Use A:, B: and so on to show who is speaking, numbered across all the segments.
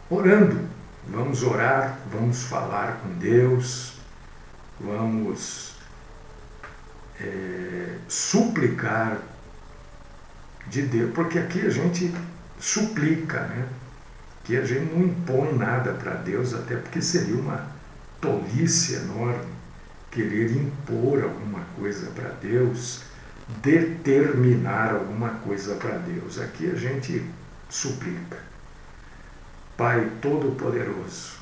A: orando. Vamos orar, vamos falar com Deus, vamos suplicar de Deus, porque aqui a gente suplica, né? Que a gente não impõe nada para Deus, até porque seria uma tolice enorme querer impor alguma coisa para Deus, determinar alguma coisa para Deus. Aqui a gente suplica. Pai Todo-Poderoso,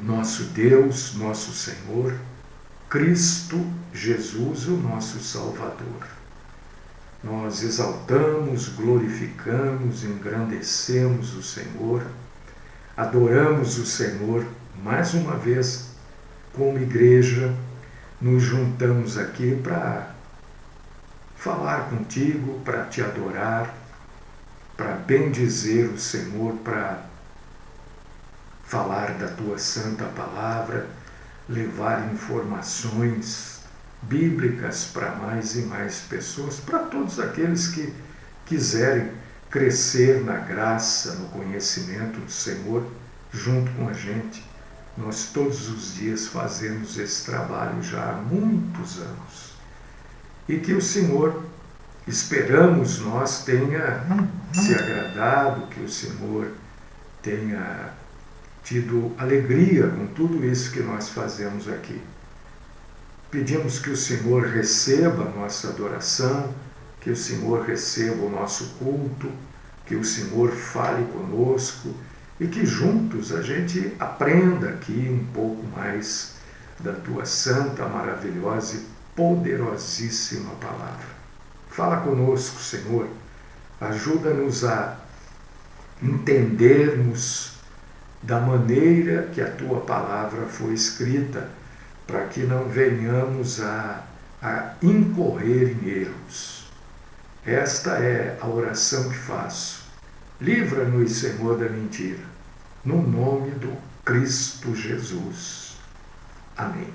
A: nosso Deus, nosso Senhor, Cristo Jesus, o nosso Salvador. Nós exaltamos, glorificamos, engrandecemos o Senhor, adoramos o Senhor. Mais uma vez, como igreja, nos juntamos aqui para falar contigo, para te adorar, para bendizer o Senhor, para falar da tua santa palavra, levar informações bíblicas para mais e mais pessoas, para todos aqueles que quiserem crescer na graça, no conhecimento do Senhor, junto com a gente. Nós todos os dias fazemos esse trabalho já há muitos anos. E que o Senhor, esperamos nós, tenha se agradado, que o Senhor tenha tido alegria com tudo isso que nós fazemos aqui. Pedimos que o Senhor receba a nossa adoração, que o Senhor receba o nosso culto, que o Senhor fale conosco e que juntos a gente aprenda aqui um pouco mais da tua santa, maravilhosa e poderosíssima palavra. Fala conosco, Senhor, ajuda-nos a entendermos da maneira que a tua palavra foi escrita, para que não venhamos a incorrer em erros. Esta é a oração que faço. Livra-nos, Senhor, da mentira, no nome do Cristo Jesus. Amém.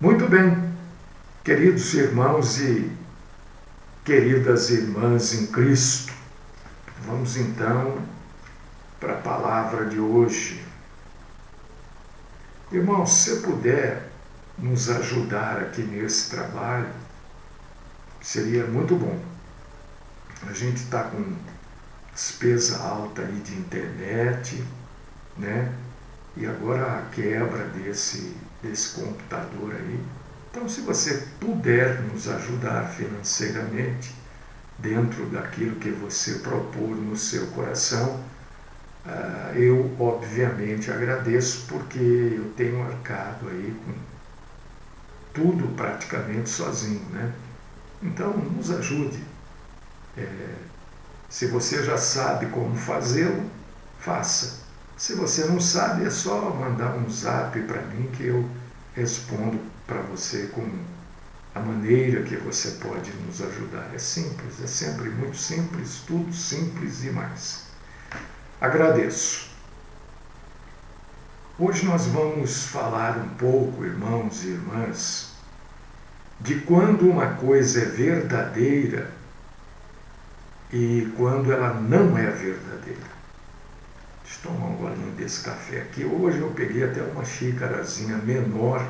A: Muito bem, queridos irmãos e queridas irmãs em Cristo, vamos então para a palavra de hoje. Irmão, se você puder nos ajudar aqui nesse trabalho, seria muito bom. A gente está com despesa alta aí de internet, né? E agora a quebra desse computador aí. Então, se você puder nos ajudar financeiramente, dentro daquilo que você propor no seu coração, eu obviamente agradeço, porque eu tenho arcado aí com tudo praticamente sozinho, né? Então nos ajude. Se você já sabe como fazê-lo, faça. Se você não sabe, é só mandar um zap para mim que eu respondo para você com a maneira que você pode nos ajudar. É simples, é sempre muito simples, tudo simples e mais. Agradeço. Hoje nós vamos falar um pouco, irmãos e irmãs, de quando uma coisa é verdadeira e quando ela não é verdadeira. Deixa eu tomar um golinho desse café aqui. Hoje eu peguei até uma xícarazinha menor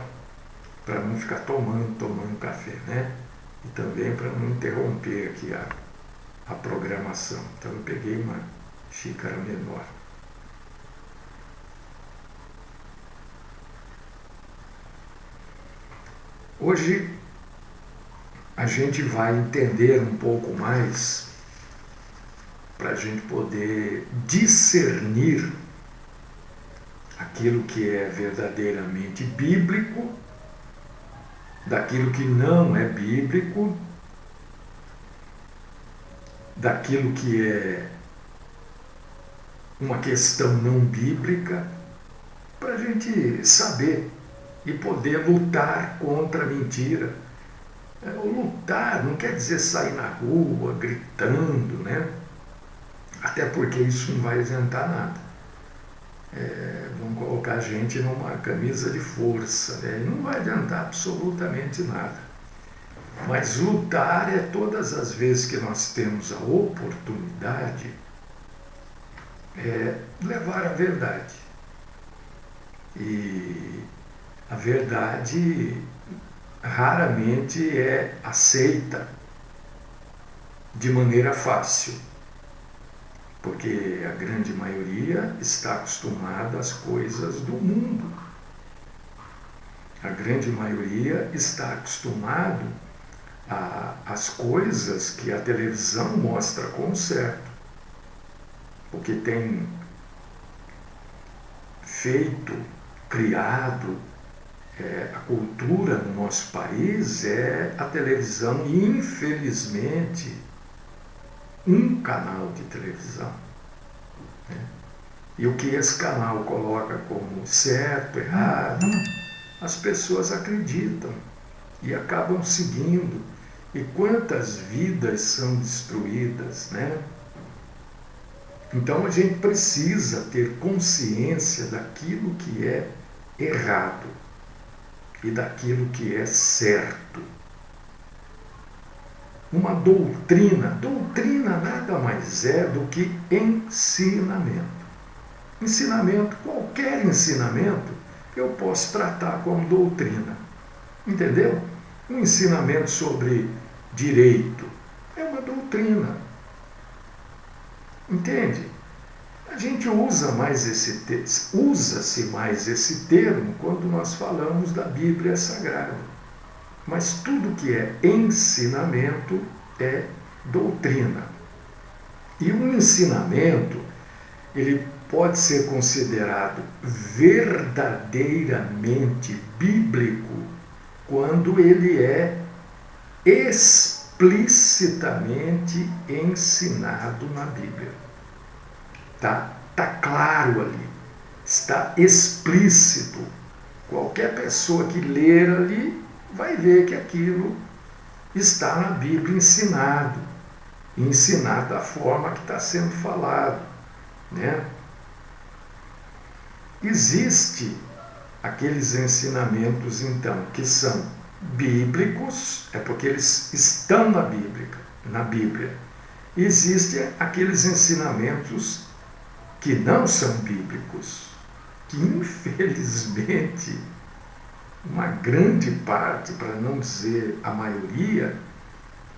A: para não ficar tomando café, né? E também para não interromper aqui a programação. Então eu peguei uma xícara menor. Hoje a gente vai entender um pouco mais, para a gente poder discernir aquilo que é verdadeiramente bíblico daquilo que não é bíblico, daquilo que é uma questão não bíblica, para a gente saber e poder lutar contra a mentira. Lutar não quer dizer sair na rua gritando, né? Até porque isso não vai adiantar nada. Vão colocar a gente numa camisa de força, né? E não vai adiantar absolutamente nada. Mas lutar é todas as vezes que nós temos a oportunidade é levar a verdade. E a verdade raramente é aceita de maneira fácil, porque a grande maioria está acostumada às coisas do mundo. A grande maioria está acostumado às coisas que a televisão mostra como certo, porque tem feito, criado, a cultura no nosso país é a televisão e, infelizmente, um canal de televisão. Né? E o que esse canal coloca como certo, errado, as pessoas acreditam e acabam seguindo. E quantas vidas são destruídas, né? Então a gente precisa ter consciência daquilo que é errado e daquilo que é certo. Uma doutrina nada mais é do que ensinamento. Ensinamento, qualquer ensinamento, eu posso tratar como doutrina. Entendeu? Um ensinamento sobre direito é uma doutrina. Entende? A gente usa-se mais esse termo quando nós falamos da Bíblia Sagrada. Mas tudo que é ensinamento é doutrina. E um ensinamento, ele pode ser considerado verdadeiramente bíblico quando ele é explicitamente ensinado na Bíblia. Tá claro ali, está explícito. Qualquer pessoa que ler ali vai ver que aquilo está na Bíblia ensinado da forma que está sendo falado, né? Existe aqueles ensinamentos, então, que são bíblicos, é porque eles estão na Bíblia. Existem aqueles ensinamentos que não são bíblicos, que infelizmente uma grande parte, para não dizer a maioria,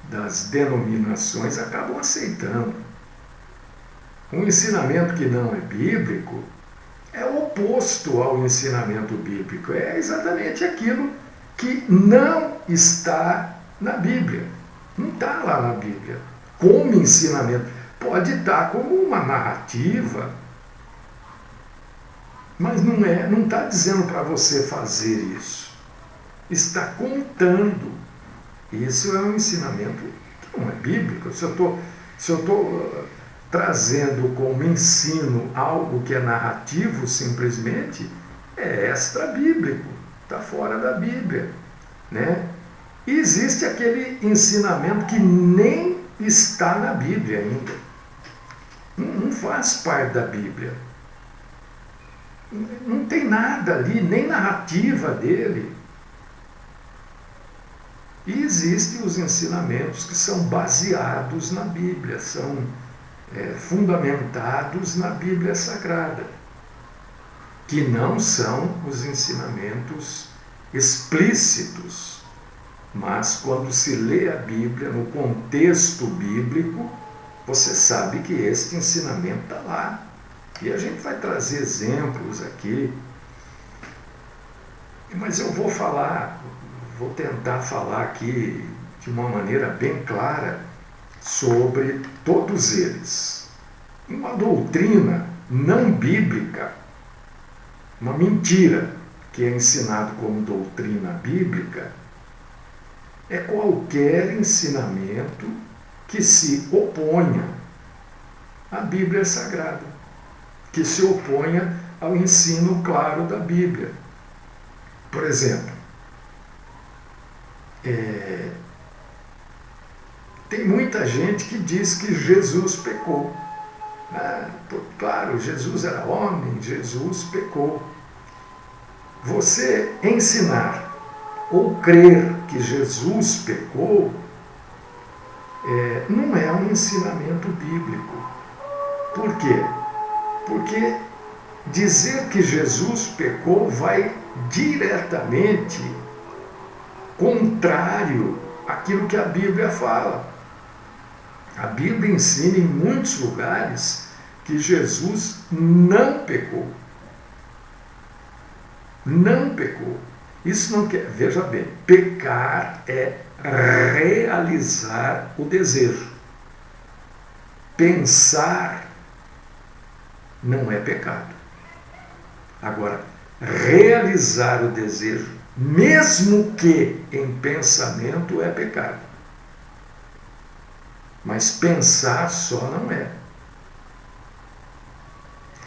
A: das denominações acabam aceitando. Um ensinamento que não é bíblico é oposto ao ensinamento bíblico, é exatamente aquilo que não está na Bíblia. Não está lá na Bíblia como ensinamento. Pode estar como uma narrativa, mas não está dizendo para você fazer isso. Está contando. Isso é um ensinamento que não é bíblico. Se eu estou trazendo como ensino algo que é narrativo simplesmente, é extra-bíblico, está fora da Bíblia. Né? E existe aquele ensinamento que nem está na Bíblia ainda. Não faz parte da Bíblia. Não tem nada ali, nem narrativa dele. E existem os ensinamentos que são baseados na Bíblia, são fundamentados na Bíblia Sagrada, que não são os ensinamentos explícitos. Mas quando se lê a Bíblia no contexto bíblico, você sabe que este ensinamento está lá. E a gente vai trazer exemplos aqui. Mas eu vou tentar falar aqui de uma maneira bem clara sobre todos eles. Uma doutrina não bíblica, uma mentira que é ensinado como doutrina bíblica, é qualquer ensinamento que se oponha à Bíblia Sagrada, que se oponha ao ensino claro da Bíblia. Por exemplo, tem muita gente que diz que Jesus pecou. Claro, Jesus era homem, Jesus pecou. Você ensinar ou crer que Jesus pecou não é um ensinamento bíblico. Por quê? Porque dizer que Jesus pecou vai diretamente contrário àquilo que a Bíblia fala. A Bíblia ensina em muitos lugares que Jesus não pecou. Não pecou. Isso não quer, veja bem, pecar é realizar o desejo. Pensar não é pecado. Agora, realizar o desejo, mesmo que em pensamento, é pecado. Mas pensar só não é.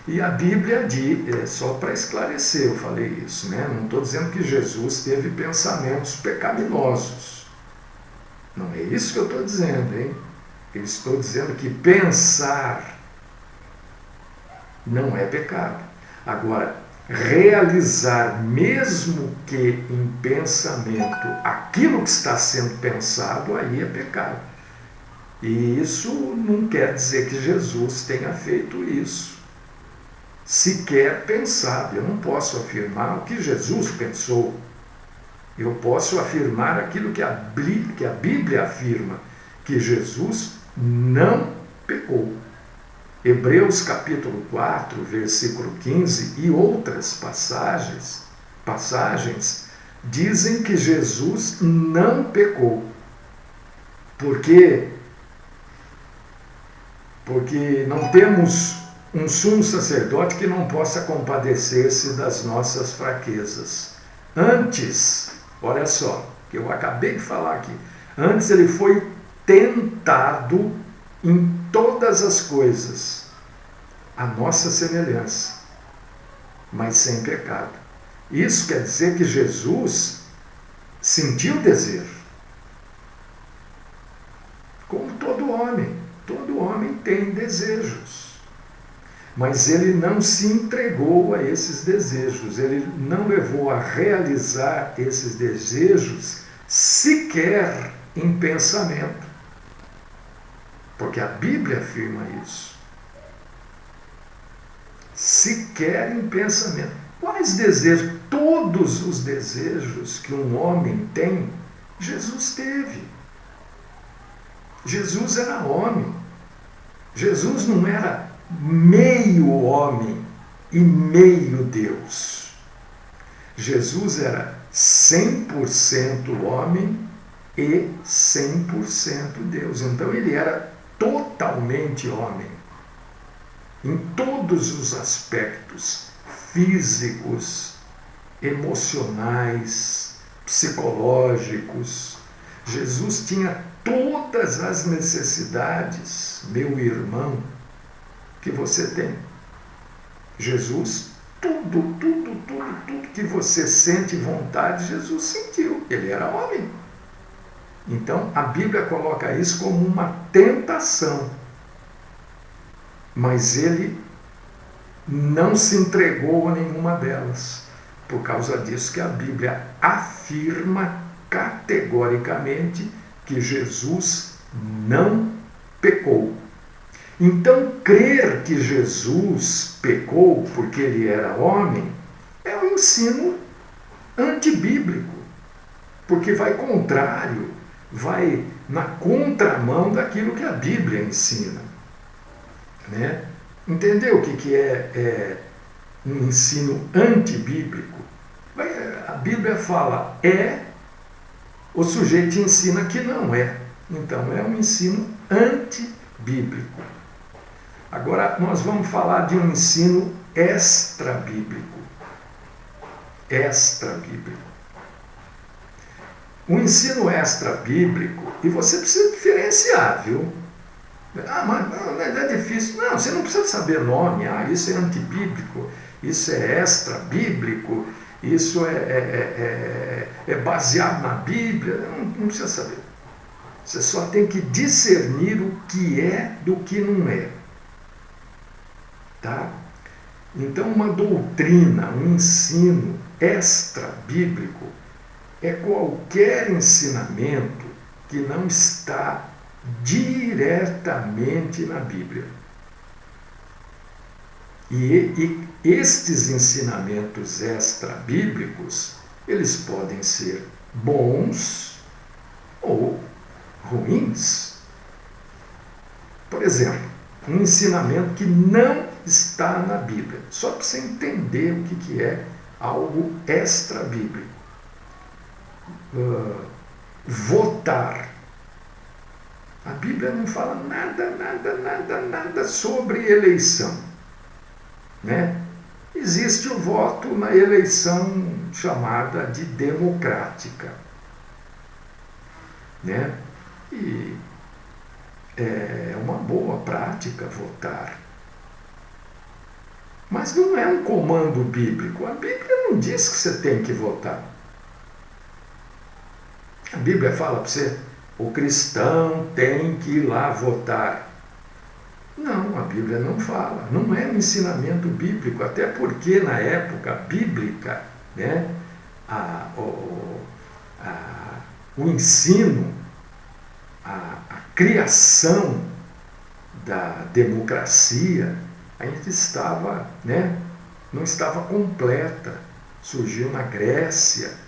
A: E a Bíblia diz, só para esclarecer, eu falei isso, né? Não estou dizendo que Jesus teve pensamentos pecaminosos. Não é isso que eu estou dizendo, hein? Eu estou dizendo que pensar não é pecado. Agora, realizar, mesmo que em pensamento, aquilo que está sendo pensado, aí é pecado. E isso não quer dizer que Jesus tenha feito isso. Sequer pensado. Eu não posso afirmar o que Jesus pensou. Eu posso afirmar aquilo que a Bíblia afirma, que Jesus não pecou. Hebreus capítulo 4, versículo 15 e outras passagens dizem que Jesus não pecou. Porque não temos um sumo sacerdote que não possa compadecer-se das nossas fraquezas. Antes, olha só, que eu acabei de falar aqui, antes ele foi tentado em todas as coisas, a nossa semelhança, mas sem pecado. Isso quer dizer que Jesus sentiu desejo, como todo homem tem desejos. Mas ele não se entregou a esses desejos, ele não levou a realizar esses desejos sequer em pensamento. Porque a Bíblia afirma isso. Sequer em pensamento. Quais desejos? Todos os desejos que um homem tem, Jesus teve. Jesus era homem. Jesus não era meio homem e meio Deus. Jesus era 100% homem e 100% Deus. Então ele era totalmente homem, em todos os aspectos físicos, emocionais, psicológicos. Jesus tinha todas as necessidades, meu irmão, que você tem. Jesus, tudo que você sente vontade, Jesus sentiu. Ele era homem. Então, a Bíblia coloca isso como uma tentação. Mas ele não se entregou a nenhuma delas. Por causa disso que a Bíblia afirma categoricamente que Jesus não pecou. Então, crer que Jesus pecou porque ele era homem é um ensino antibíblico, porque vai contrário, vai na contramão daquilo que a Bíblia ensina. Né? Entendeu o que é um ensino antibíblico? A Bíblia fala o sujeito ensina que não é. Então, é um ensino antibíblico. Agora, nós vamos falar de um ensino extra-bíblico. Extra-bíblico. O ensino extra-bíblico, e você precisa diferenciar, viu? Mas não é difícil. Não, você não precisa saber nome. Isso é antibíblico, isso é extra-bíblico, isso é baseado na Bíblia. Não precisa saber. Você só tem que discernir o que é do que não é. Tá? Então, uma doutrina, um ensino extra-bíblico é qualquer ensinamento que não está diretamente na Bíblia. E estes ensinamentos extra-bíblicos, eles podem ser bons ou ruins. Por exemplo, um ensinamento que não está na Bíblia, só para você entender o que é algo extra-bíblico. Votar. A Bíblia não fala nada sobre eleição, né? Existe o voto na eleição chamada de democrática, né? E é uma boa prática votar. Mas não é um comando bíblico. A Bíblia não diz que você tem que votar. A Bíblia fala para você, o cristão tem que ir lá votar. Não, a Bíblia não fala. Não é um ensinamento bíblico, até porque na época bíblica, né, o ensino, a criação da democracia ainda estava, né, não estava completa. Surgiu na Grécia.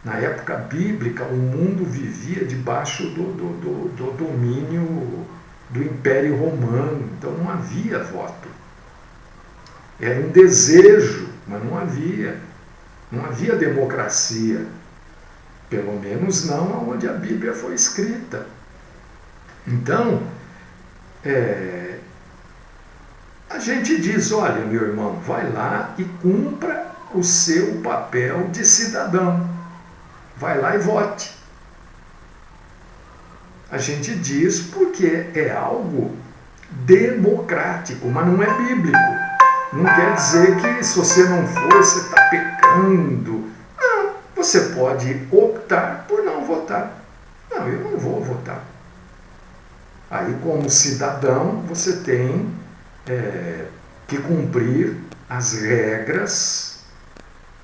A: Na época bíblica, o mundo vivia debaixo do domínio do Império Romano, então não havia voto. Era um desejo, mas não havia democracia, pelo menos não onde a Bíblia foi escrita. Então, a gente diz, olha, meu irmão, vai lá e cumpra o seu papel de cidadão. Vai lá e vote. A gente diz porque é algo democrático, mas não é bíblico. Não quer dizer que se você não for, você está pecando. Não, você pode optar por não votar. Não, eu não vou votar. Aí, como cidadão, você tem que cumprir as regras,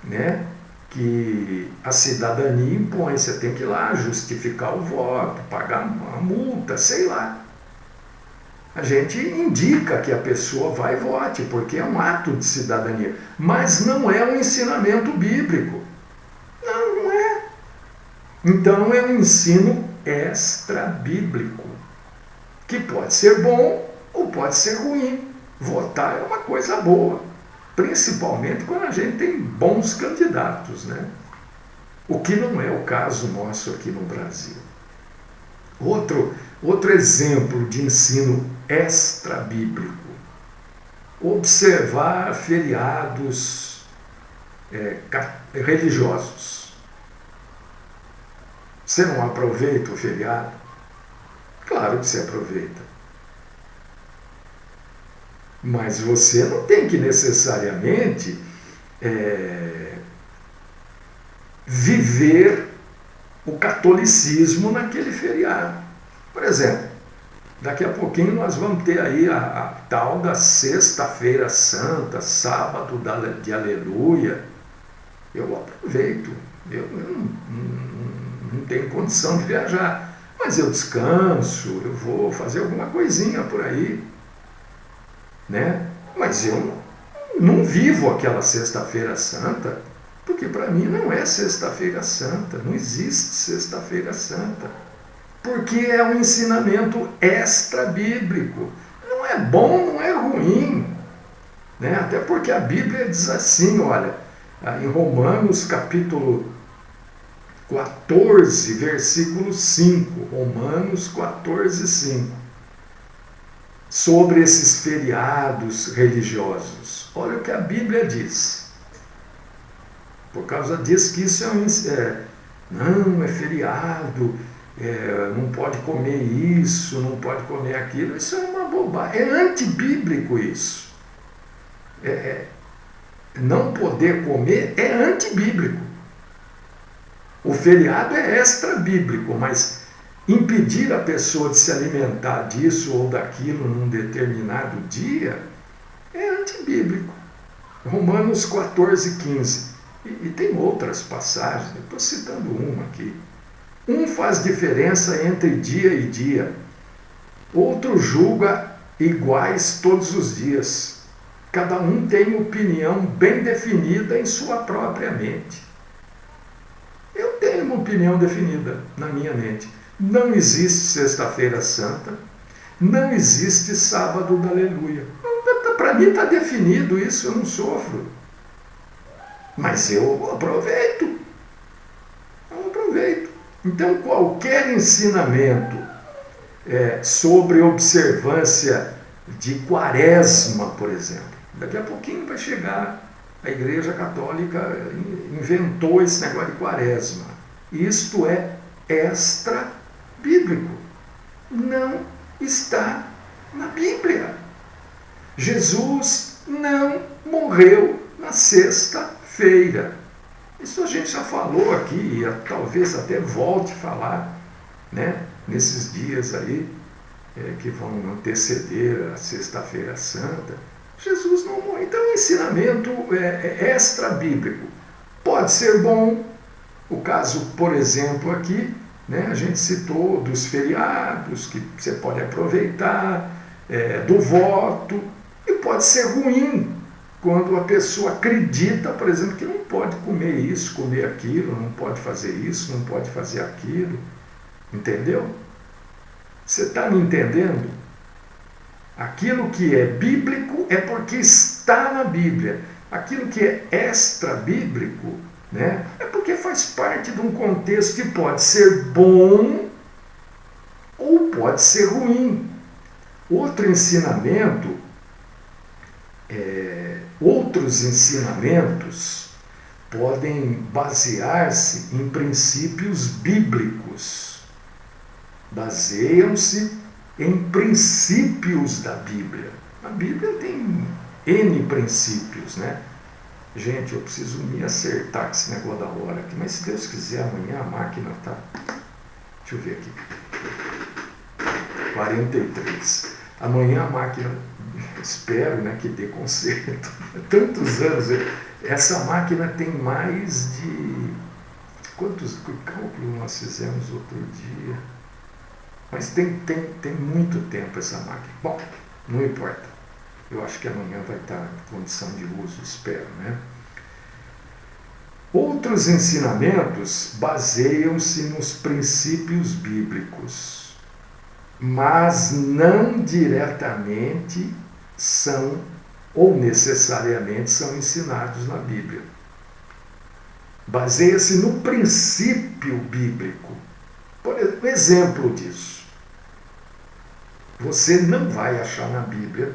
A: né, que a cidadania impõe. Você tem que ir lá justificar o voto, pagar uma multa, sei lá. A gente indica que a pessoa vai e vote, porque é um ato de cidadania. Mas não é um ensinamento bíblico. Não é. Então é um ensino extra-bíblico, que pode ser bom ou pode ser ruim. Votar é uma coisa boa, principalmente quando a gente tem bons candidatos, né? O que não é o caso nosso aqui no Brasil. Outro exemplo de ensino extra-bíblico: observar feriados religiosos. Você não aproveita o feriado? Claro que você aproveita. Mas você não tem que necessariamente viver o catolicismo naquele feriado. Por exemplo, daqui a pouquinho nós vamos ter aí a tal da Sexta-feira Santa, sábado de Aleluia. Eu aproveito. Eu não tenho condição de viajar, mas eu descanso, eu vou fazer alguma coisinha por aí, né? Mas eu não vivo aquela Sexta-feira Santa, porque para mim não é Sexta-feira Santa, não existe Sexta-feira Santa, porque é um ensinamento extra-bíblico. Não é bom, não é ruim, né? Até porque a Bíblia diz assim, olha, em Romanos capítulo 14, versículo 5, Romanos 14, 5, sobre esses feriados religiosos. Olha o que a Bíblia diz. Por causa disso que isso não é feriado, não pode comer isso, não pode comer aquilo. Isso é uma bobagem, é antibíblico isso. Não poder comer é antibíblico. O feriado é extra-bíblico, mas impedir a pessoa de se alimentar disso ou daquilo num determinado dia é antibíblico. Romanos 14, 15. E tem outras passagens, eu estou citando uma aqui. Um faz diferença entre dia e dia, outro julga iguais todos os dias. Cada um tem opinião bem definida em sua própria mente. Eu tenho uma opinião definida na minha mente. Não existe Sexta-feira Santa, não existe Sábado da Aleluia. Para mim está definido isso, eu não sofro. Mas eu aproveito. Então, qualquer ensinamento sobre observância de Quaresma, por exemplo, daqui a pouquinho vai chegar, a Igreja Católica inventou esse negócio de Quaresma. Isto é extra-bíblico. Não está na Bíblia. Jesus não morreu na sexta-feira. Isso a gente já falou aqui, e talvez até volte a falar, né, nesses dias aí que vão anteceder a Sexta-feira Santa. Jesus não morreu. Então, o ensinamento é extra-bíblico. Pode ser bom. O caso, por exemplo, aqui, né, a gente citou dos feriados, que você pode aproveitar, do voto, e pode ser ruim quando a pessoa acredita, por exemplo, que não pode comer isso, comer aquilo, não pode fazer isso, não pode fazer aquilo. Entendeu? Você está me entendendo? Aquilo que é bíblico é porque está na Bíblia. Aquilo que é extra-bíblico, né, é porque faz parte de um contexto que pode ser bom ou pode ser ruim. Outros ensinamentos podem basear-se em princípios bíblicos. Baseiam-se em princípios da Bíblia. A Bíblia tem N princípios, né? Gente, eu preciso me acertar com esse negócio da hora aqui, mas se Deus quiser, amanhã a máquina está... Deixa eu ver aqui. 43. Amanhã a máquina, espero, né, que dê conserto. Tantos anos. Essa máquina tem mais de... Quantos cálculos nós fizemos outro dia? Mas tem muito tempo essa máquina. Bom, não importa. Eu acho que amanhã vai estar em condição de uso, espero, né? Outros ensinamentos baseiam-se nos princípios bíblicos, mas não diretamente são ou necessariamente são ensinados na Bíblia. Baseia-se no princípio bíblico. Por exemplo disso, você não vai achar na Bíblia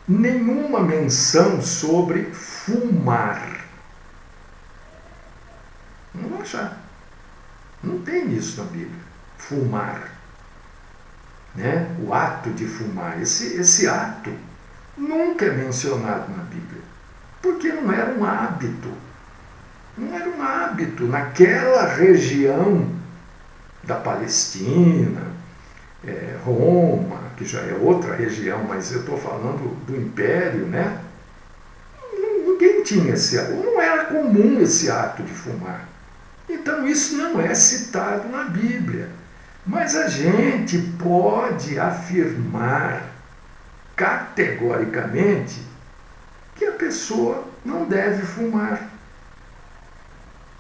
A: nenhuma menção sobre fumar. Não vai achar. Não tem isso na Bíblia. Fumar. Né? O ato de fumar. Esse ato nunca é mencionado na Bíblia. Porque não era um hábito. Não era um hábito naquela região da Palestina, Roma, que já é outra região, mas eu estou falando do Império, né? Ninguém tinha esse ato, não era comum esse ato de fumar. Então isso não é citado na Bíblia. Mas a gente pode afirmar categoricamente que a pessoa não deve fumar.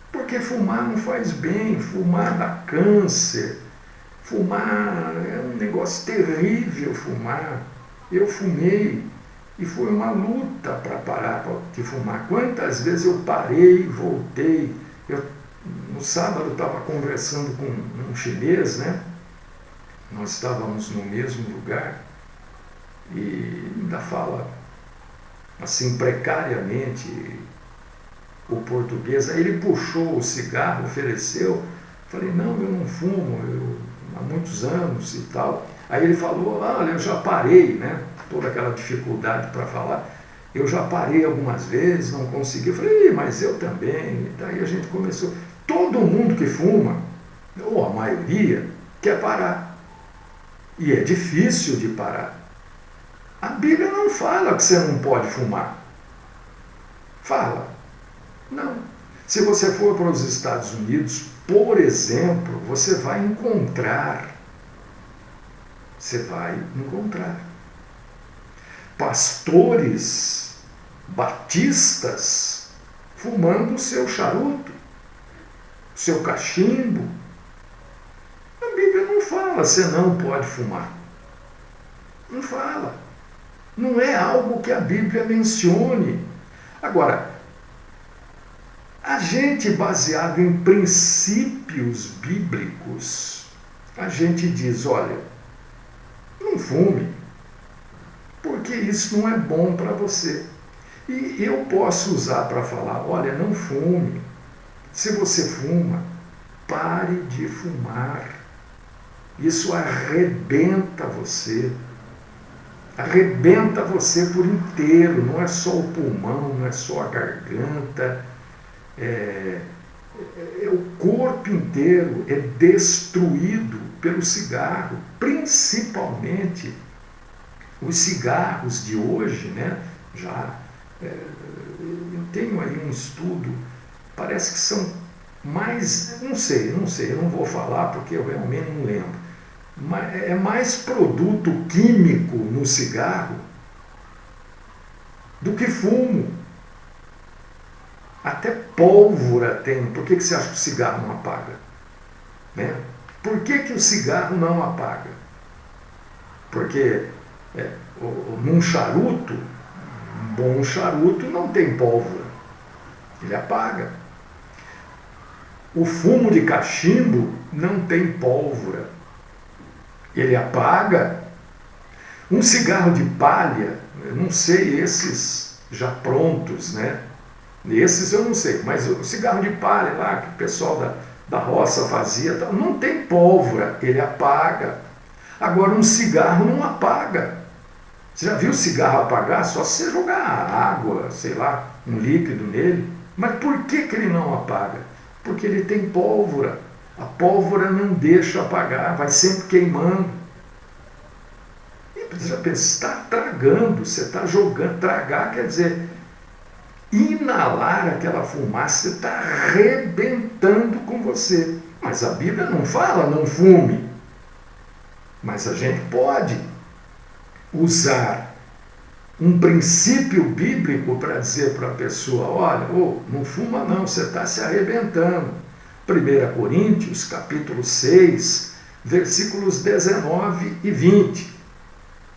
A: Porque fumar não faz bem, fumar dá câncer, fumar é um negócio terrível, fumar. Eu fumei e foi uma luta para parar de fumar. Quantas vezes eu parei, voltei. No sábado estava conversando com um chinês, né? Nós estávamos no mesmo lugar e ainda fala assim precariamente o português. Aí ele puxou o cigarro, ofereceu. Falei, não, eu não fumo, há muitos anos e tal. Aí ele falou, olha, eu já parei, né? Toda aquela dificuldade para falar. Eu já parei algumas vezes, não consegui. Eu falei, mas eu também. E daí a gente começou. Todo mundo que fuma, ou a maioria, quer parar. E é difícil de parar. A Bíblia não fala que você não pode fumar. Fala. Não. Se você for para os Estados Unidos, por exemplo, você vai encontrar. pastores batistas fumando o seu charuto, o seu cachimbo. A Bíblia não fala, você não pode fumar. Não fala. Não é algo que a Bíblia mencione. Agora, a gente, baseado em princípios bíblicos, a gente diz, olha, não fume, porque isso não é bom para você. E eu posso usar para falar, olha, não fume. Se você fuma, pare de fumar. Isso arrebenta você. Arrebenta você por inteiro, não é só o pulmão, não é só a garganta, é o corpo inteiro é destruído pelo cigarro, principalmente os cigarros de hoje, né? Eu tenho aí um estudo, parece que são mais, não sei, eu não vou falar porque eu realmente não lembro. É mais produto químico no cigarro do que fumo. Até pólvora tem. Por que você acha que o cigarro não apaga? Né? Por que o cigarro não apaga? Porque num charuto, um bom charuto não tem pólvora. Ele apaga. O fumo de cachimbo não tem pólvora. Ele apaga. Um cigarro de palha, eu não sei esses já prontos, né? Esses eu não sei, mas o cigarro de palha lá, que o pessoal da roça fazia, não tem pólvora, ele apaga. Agora, um cigarro não apaga. Você já viu o cigarro apagar? Só se você jogar água, sei lá, um líquido nele. Mas por que ele não apaga? Porque ele tem pólvora. A pólvora não deixa apagar, vai sempre queimando. E você já pensa, você está tragando, você está jogando. Tragar quer dizer, inalar aquela fumaça, você está arrebentando com você. Mas a Bíblia não fala, não fume. Mas a gente pode usar um princípio bíblico para dizer para a pessoa, olha, não fuma não, você está se arrebentando. 1 Coríntios, capítulo 6, versículos 19 e 20.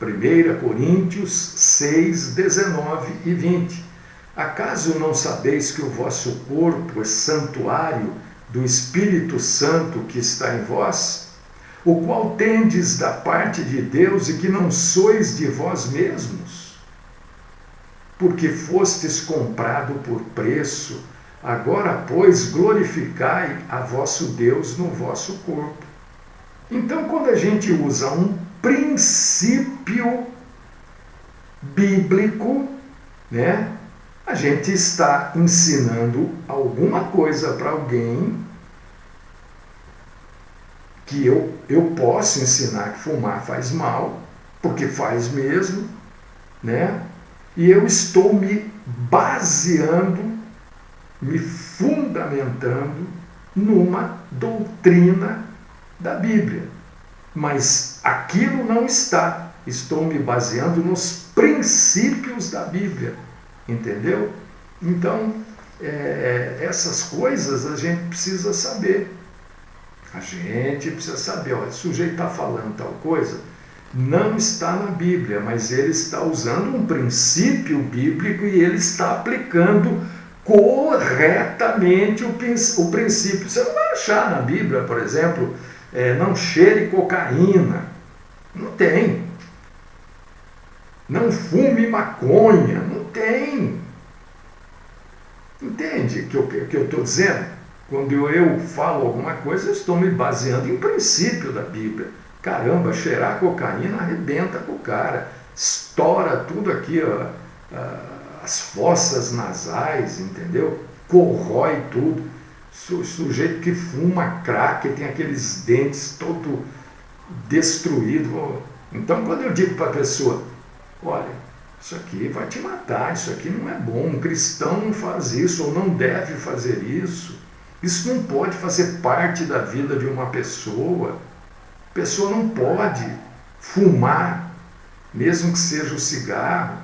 A: 1 Coríntios 6, 19 e 20. Acaso não sabeis que o vosso corpo é santuário do Espírito Santo que está em vós, o qual tendes da parte de Deus e que não sois de vós mesmos? Porque fostes comprado por preço. Agora, pois, glorificai a vosso Deus no vosso corpo. Então, quando a gente usa um princípio bíblico, né, a gente está ensinando alguma coisa para alguém que eu posso ensinar que fumar faz mal, porque faz mesmo, né? E eu estou me baseando, me fundamentando numa doutrina da Bíblia. Mas aquilo não está. Estou me baseando nos princípios da Bíblia. Entendeu? Então, essas coisas a gente precisa saber. A gente precisa saber, olha, o sujeito está falando tal coisa, não está na Bíblia, mas ele está usando um princípio bíblico e ele está aplicando corretamente o princípio. Você não vai achar na Bíblia, por exemplo, não cheire cocaína. Não tem. Não fume maconha. Não tem. Entende o que eu estou dizendo? Quando eu falo alguma coisa, eu estou me baseando em princípio da Bíblia. Caramba, cheirar cocaína arrebenta com o cara. Estoura tudo aqui, ó, as fossas nasais, entendeu? Corrói tudo. O sujeito que fuma crack tem aqueles dentes todo destruídos. Então, quando eu digo para a pessoa, olha, isso aqui vai te matar, isso aqui não é bom, um cristão não faz isso, ou não deve fazer isso. Isso não pode fazer parte da vida de uma pessoa. A pessoa não pode fumar mesmo que seja o cigarro.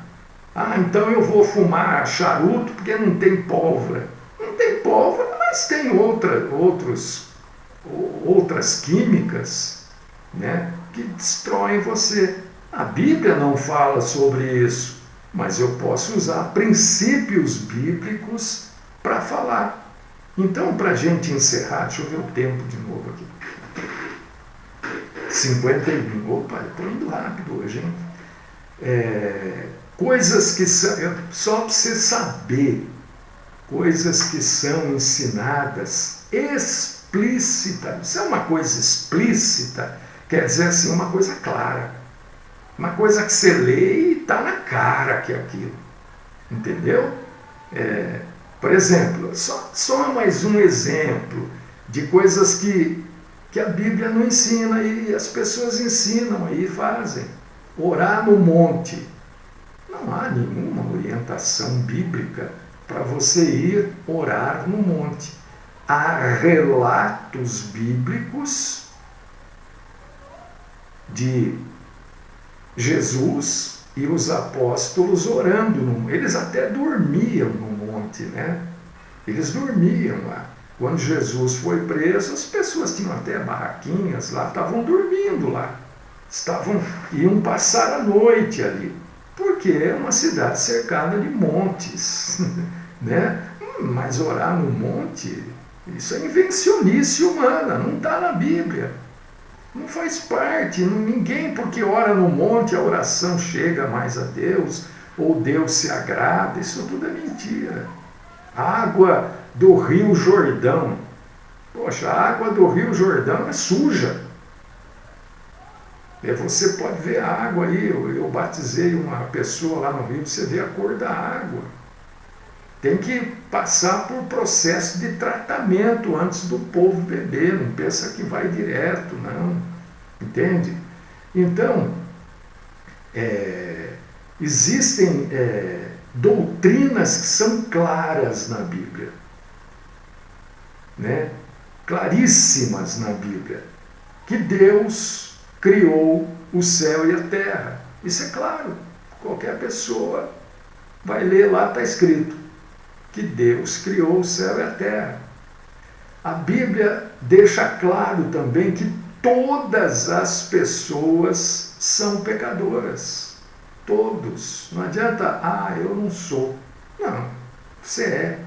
A: Ah, então eu vou fumar charuto porque não tem pólvora. Não tem pólvora, mas tem outras químicas, né, que destroem você. A Bíblia não fala sobre isso, mas eu posso usar princípios bíblicos para falar. Então, para a gente encerrar, deixa eu ver o tempo de novo aqui. 51. Opa, eu estou indo rápido hoje, hein? Coisas que são, só para você saber, coisas que são ensinadas explícita. Isso é uma coisa explícita, quer dizer assim, uma coisa clara. Uma coisa que você lê e está na cara que é aquilo. Entendeu? Por exemplo, só mais um exemplo de coisas que a Bíblia não ensina e as pessoas ensinam e fazem. Orar no monte. Não há nenhuma orientação bíblica para você ir orar no monte. Há relatos bíblicos de Jesus e os apóstolos orando. Eles até dormiam no monte, né? Eles dormiam lá. Quando Jesus foi preso, as pessoas tinham até barraquinhas lá, estavam dormindo lá. Iam passar a noite ali, porque é uma cidade cercada de montes, né? Mas orar no monte, isso é invencionice humana, não está na Bíblia. Não faz parte, ninguém porque ora no monte a oração chega mais a Deus, ou Deus se agrada, isso tudo é mentira. A água do Rio Jordão, poxa, a água do Rio Jordão é suja. Você pode ver a água aí, eu batizei uma pessoa lá no Rio, você vê a cor da água. Tem que passar por processo de tratamento antes do povo beber, não pensa que vai direto, não. Entende? Então, existem doutrinas que são claras na Bíblia, né? Claríssimas na Bíblia, que Deus criou o céu e a terra. Isso é claro, qualquer pessoa vai ler lá, está escrito que Deus criou o céu e a terra. A Bíblia deixa claro também que todas as pessoas são pecadoras. Todos. Não adianta, eu não sou. Não, você é.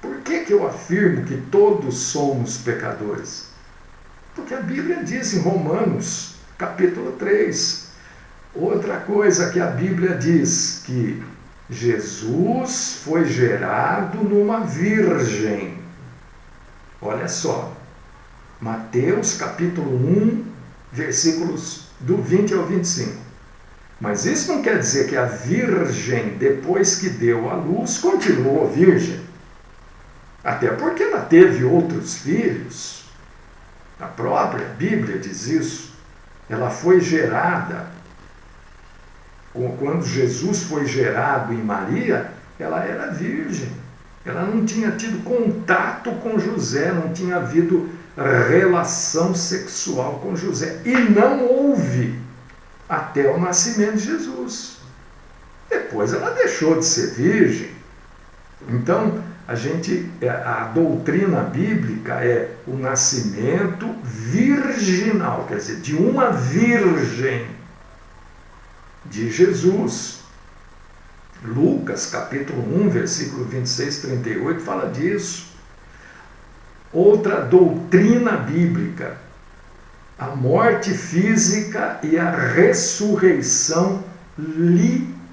A: Por que eu afirmo que todos somos pecadores? Porque a Bíblia diz em Romanos, capítulo 3. Outra coisa que a Bíblia diz, que Jesus foi gerado numa virgem. Olha só, Mateus capítulo 1, versículos do 20 ao 25. Mas isso não quer dizer que a virgem, depois que deu à luz, continuou virgem. Até porque ela teve outros filhos. A própria Bíblia diz isso. Ela foi gerada. Quando Jesus foi gerado em Maria, ela era virgem. Ela não tinha tido contato com José, não tinha havido relação sexual com José. E não houve até o nascimento de Jesus. Depois ela deixou de ser virgem. Então, a doutrina bíblica é o nascimento virginal, quer dizer, de uma virgem, de Jesus. Lucas, capítulo 1, versículo 26, 38, fala disso. Outra doutrina bíblica, a morte física e a ressurreição literal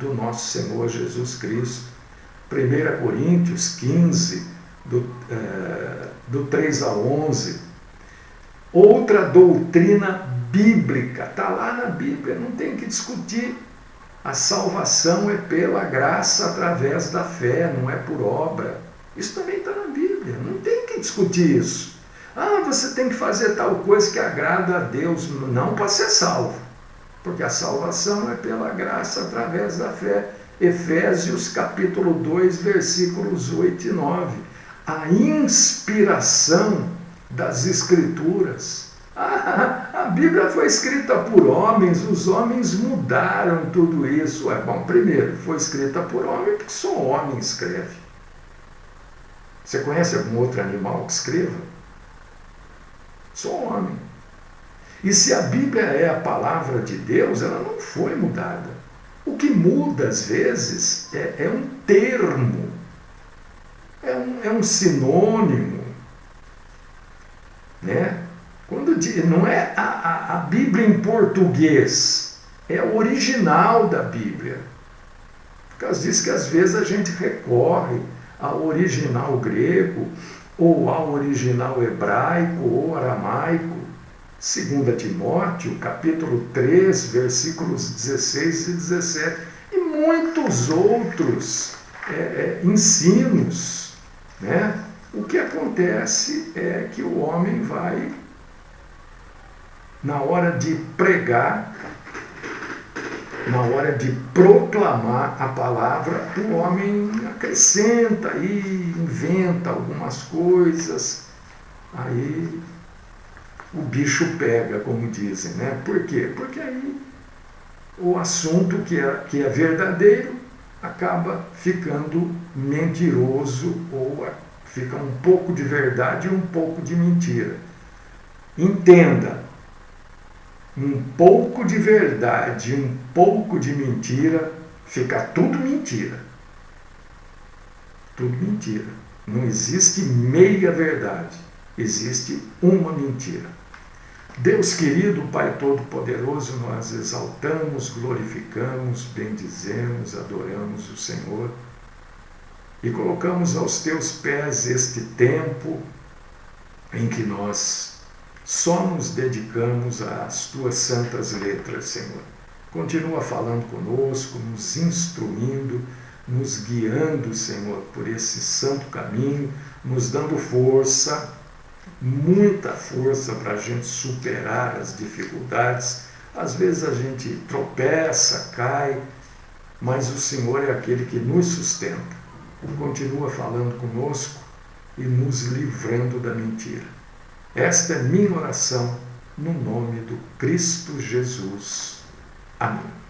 A: do nosso Senhor Jesus Cristo. 1 Coríntios 15, do 3 a 11. Outra doutrina bíblica, está lá na Bíblia, não tem que discutir. A salvação é pela graça através da fé, não é por obra. Isso também está na Bíblia, não tem que discutir isso. Você tem que fazer tal coisa que agrada a Deus, não para ser salvo. Porque a salvação é pela graça através da fé. Efésios capítulo 2, versículos 8 e 9. A inspiração das Escrituras. A Bíblia foi escrita por homens, os homens mudaram tudo isso. Bom, primeiro, foi escrita por homem porque só homem escreve. Você conhece algum outro animal que escreva? Só homem. E se a Bíblia é a palavra de Deus, ela não foi mudada. O que muda, às vezes, é um termo, é um sinônimo. Né? Quando não é a Bíblia em português, é o original da Bíblia. Por causa disso que às vezes a gente recorre ao original grego, ou ao original hebraico ou aramaico. 2 Timóteo, capítulo 3, versículos 16 e 17, e muitos outros ensinos. Né? O que acontece é que o homem vai, na hora de pregar, na hora de proclamar a palavra, o homem acrescenta e inventa algumas coisas, aí o bicho pega, como dizem, né? Por quê? Porque aí o assunto que é verdadeiro acaba ficando mentiroso, ou fica um pouco de verdade e um pouco de mentira. Entenda, um pouco de verdade e um pouco de mentira, fica tudo mentira. Tudo mentira. Não existe meia verdade, existe uma mentira. Deus querido, Pai Todo-Poderoso, nós exaltamos, glorificamos, bendizemos, adoramos o Senhor e colocamos aos Teus pés este tempo em que nós só nos dedicamos às Tuas santas letras, Senhor. Continua falando conosco, nos instruindo, nos guiando, Senhor, por esse santo caminho, nos dando força, muita força para a gente superar as dificuldades. Às vezes a gente tropeça, cai, mas o Senhor é aquele que nos sustenta. Continua falando conosco e nos livrando da mentira. Esta é minha oração no nome do Cristo Jesus. Amém.